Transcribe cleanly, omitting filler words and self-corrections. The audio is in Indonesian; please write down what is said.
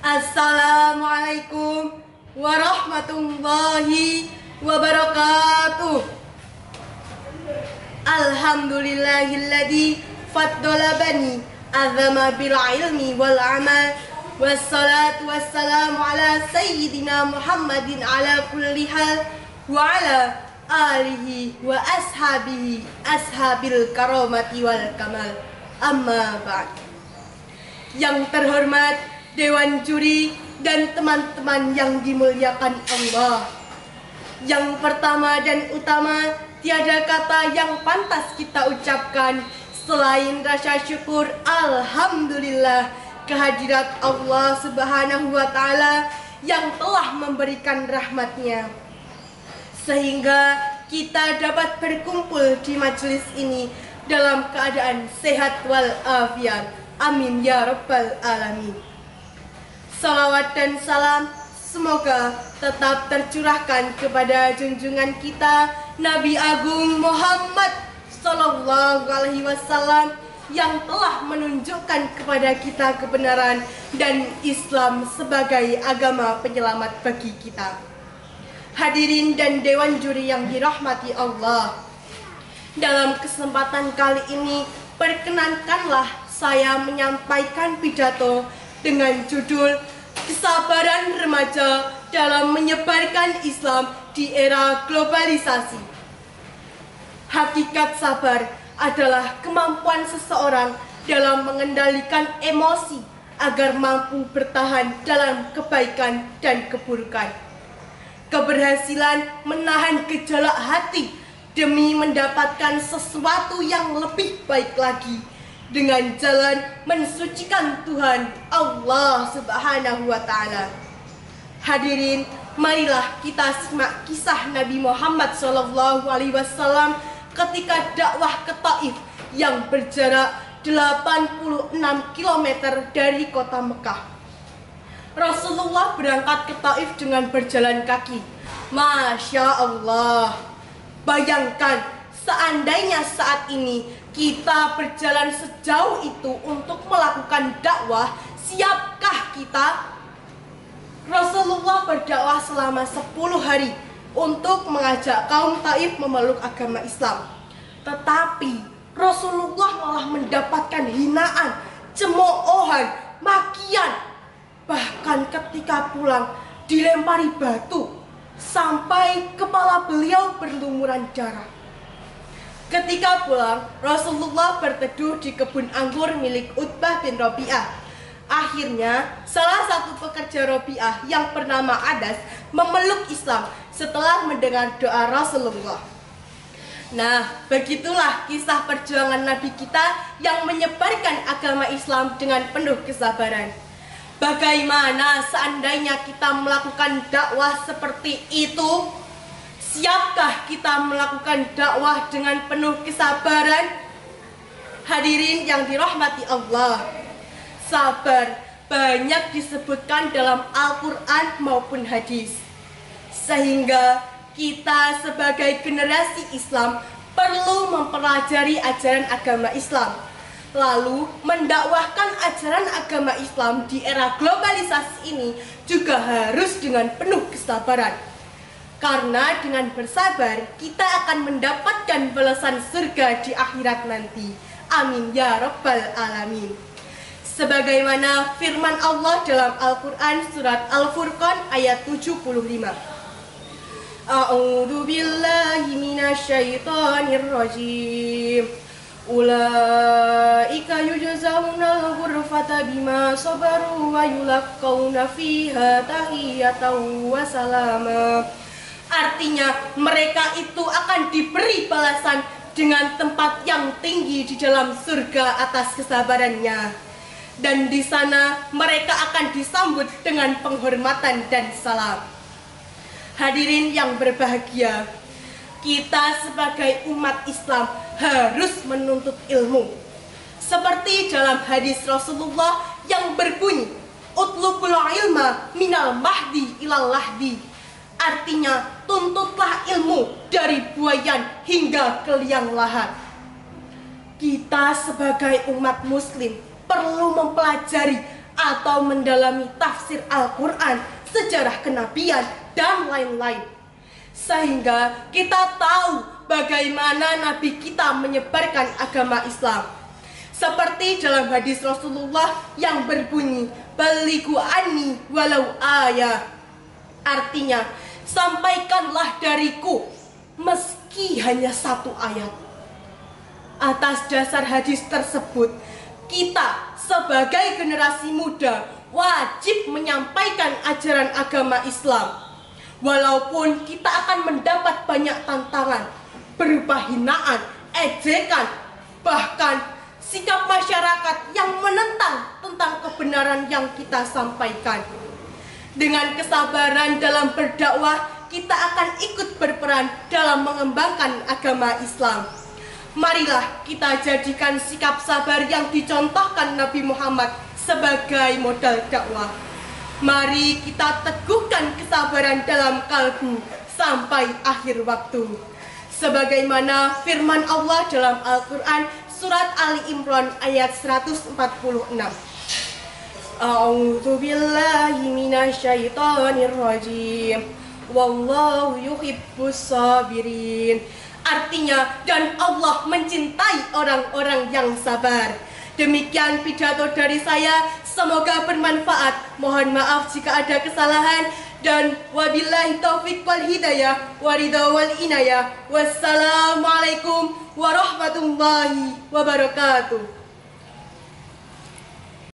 Assalamualaikum warahmatullahi wabarakatuh. Alhamdulillahilladzi faddala bani azama bil ilmi wal amal. Wassalatu wassalamu ala sayyidina Muhammadin ala kulli hal wa ala alihi wa ashabihi ashabil karamati wal kamal. Amma ba'd. Yang terhormat Dewan Juri dan teman-teman yang dimuliakan Allah. Yang pertama dan utama, tiada kata yang pantas kita ucapkan selain rasa syukur alhamdulillah kehadirat Allah Subhanahu wa Ta'ala yang telah memberikan rahmatnya, sehingga kita dapat berkumpul di majelis ini dalam keadaan sehat walafiat. Amin ya rabbal alamin. Salawat dan salam semoga tetap tercurahkan kepada junjungan kita Nabi Agung Muhammad Sallallahu Alaihi Wasallam yang telah menunjukkan kepada kita kebenaran dan Islam sebagai agama penyelamat bagi kita. Hadirin dan Dewan Juri yang dirahmati Allah, dalam kesempatan kali ini perkenankanlah saya menyampaikan pidato dengan judul Kesabaran Remaja dalam Menyebarkan Islam di Era Globalisasi. Hakikat sabar adalah kemampuan seseorang dalam mengendalikan emosi agar mampu bertahan dalam kebaikan dan keburukan. Keberhasilan menahan gejolak hati demi mendapatkan sesuatu yang lebih baik lagi dengan jalan mensucikan Tuhan Allah Subhanahu wa Ta'ala. Hadirin, marilah kita simak kisah Nabi Muhammad Sallallahu Alaihi Wasallam ketika dakwah ke Taif yang berjarak 86 km dari kota Mekah. Rasulullah berangkat ke Taif dengan berjalan kaki. Masya Allah, bayangkan seandainya saat ini kita berjalan sejauh itu untuk melakukan dakwah, siapkah kita? Rasulullah berdakwah selama 10 hari untuk mengajak kaum Taif memeluk agama Islam. Tetapi Rasulullah malah mendapatkan hinaan, cemoohan, makian. Bahkan ketika pulang dilempari batu sampai kepala beliau berlumuran darah. Ketika pulang, Rasulullah berteduh di kebun anggur milik Utbah bin Rabi'ah. Akhirnya, salah satu pekerja Rabi'ah yang bernama Adas memeluk Islam setelah mendengar doa Rasulullah. Nah, begitulah kisah perjuangan Nabi kita yang menyebarkan agama Islam dengan penuh kesabaran. Bagaimana seandainya kita melakukan dakwah seperti itu? Siapkah kita melakukan dakwah dengan penuh kesabaran? Hadirin yang dirahmati Allah, sabar banyak disebutkan dalam Al-Quran maupun hadis, sehingga kita sebagai generasi Islam perlu mempelajari ajaran agama Islam, lalu mendakwahkan ajaran agama Islam di era globalisasi ini juga harus dengan penuh kesabaran. Karena dengan bersabar kita akan mendapatkan balasan surga di akhirat nanti. Amin ya rabbal alamin. Sebagaimana firman Allah dalam Al-Quran surat Al-Furqan ayat 75. A'udzu billahi minasyaitonir rajim. Ulaika yujzaunal ghurfata bima sabaru wa yulaqqauna fiha tahiyatan wa salama. Artinya mereka itu akan diberi balasan dengan tempat yang tinggi di dalam surga atas kesabarannya. Dan di sana mereka akan disambut dengan penghormatan dan salam. Hadirin yang berbahagia, kita sebagai umat Islam harus menuntut ilmu. Seperti dalam hadis Rasulullah yang berbunyi, "Utlubul ilma minal mahdi ilal lahdi." Artinya, tuntutlah ilmu dari buayan hingga ke liang lahat. Kita sebagai umat muslim perlu mempelajari atau mendalami tafsir Al-Quran, sejarah kenabian, dan lain-lain. Sehingga kita tahu bagaimana Nabi kita menyebarkan agama Islam. Seperti dalam hadis Rasulullah yang berbunyi, "Balighu anni walau ayah." Artinya, sampaikanlah dariku meski hanya satu ayat. Atas dasar hadis tersebut, kita sebagai generasi muda wajib menyampaikan ajaran agama Islam. Walaupun kita akan mendapat banyak tantangan berupa hinaan, ejekan, bahkan sikap masyarakat yang menentang tentang kebenaran yang kita sampaikan. Dengan kesabaran dalam berdakwah, kita akan ikut berperan dalam mengembangkan agama Islam. Marilah kita jadikan sikap sabar yang dicontohkan Nabi Muhammad sebagai modal dakwah. Mari kita teguhkan kesabaran dalam kalbu sampai akhir waktu. Sebagaimana firman Allah dalam Al-Quran surat Ali Imran ayat 146. A'udzu billahi minasyaitonir rajim. Wallahu yuhibbus sabirin. Artinya, dan Allah mencintai orang-orang yang sabar. Demikian pidato dari saya, semoga bermanfaat. Mohon maaf jika ada kesalahan, dan wabillahi taufiq wal hidayah waridha wal inayah. Wassalamualaikum warahmatullahi wabarakatuh.